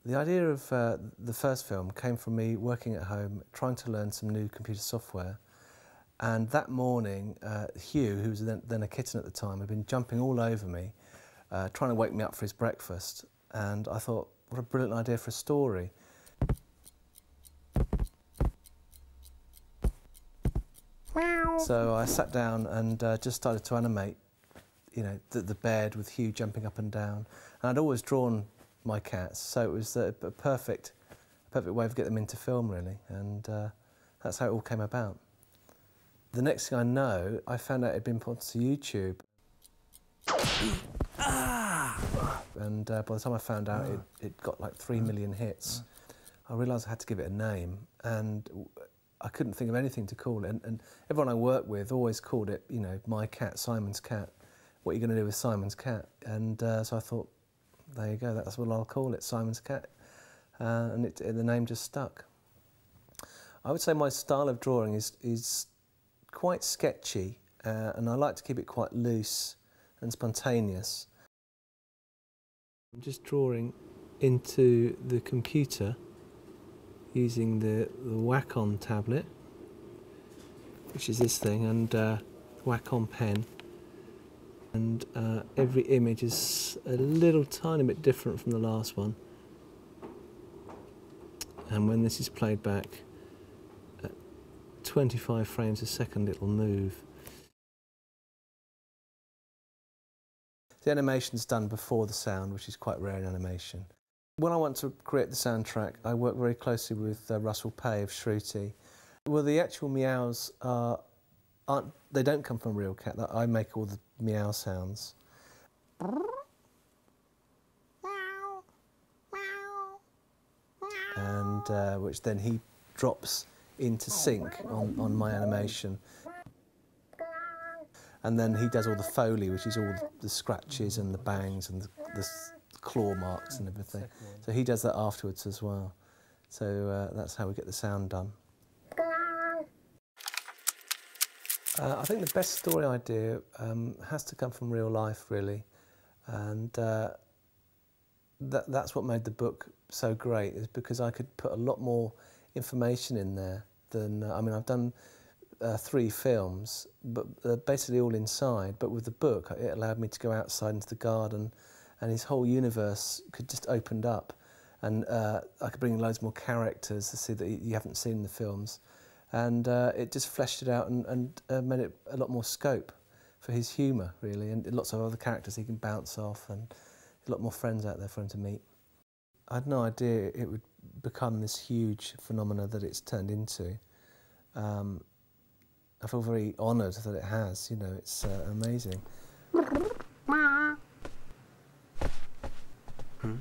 The idea of the first film came from me working at home, trying to learn some new computer software. And that morning, Hugh, who was then a kitten at the time, had been jumping all over me, trying to wake me up for his breakfast. And I thought, what a brilliant idea for a story. So I sat down and just started to animate, you know, the bed with Hugh jumping up and down. And I'd always drawn my cats, so it was a perfect way of getting them into film, really. And that's how it all came about. The next thing I know, I found out it'd been put to YouTube. And by the time I found out, it got like 3 million hits. I realised I had to give it a name, and I couldn't think of anything to call it. And everyone I worked with always called it, you know, my cat, Simon's cat. What are you going to do with Simon's cat? And so I thought, there you go, that's what I'll call it, Simon's cat. And the name just stuck. I would say my style of drawing is quite sketchy, and I like to keep it quite loose and spontaneous. I'm just drawing into the computer using the Wacom tablet, which is this thing, and Wacom pen. And every image is a little tiny bit different from the last one. And when this is played back at 25 frames a second, it'll move. The animation's done before the sound, which is quite rare in animation. When I want to create the soundtrack, I work very closely with Russell Pay of Shruti. Well, the actual meows they don't come from a real cat. I make all the meow sounds. And which then he drops into sync on my animation. And then he does all the Foley, which is all the scratches and the bangs and the claw marks and everything. So he does that afterwards as well. So that's how we get the sound done. I think the best story idea has to come from real life, really. And that's what made the book so great, is because I could put a lot more information in there than, I mean, I've done 3 films, but basically all inside. But with the book, it allowed me to go outside into the garden, and his whole universe could just opened up. And I could bring in loads more characters to see that you haven't seen in the films. And it just fleshed it out and made it a lot more scope for his humour, really, and lots of other characters he can bounce off, and a lot more friends out there for him to meet. I had no idea it would become this huge phenomena that it's turned into. I feel very honoured that it has, you know, it's amazing. Hmm?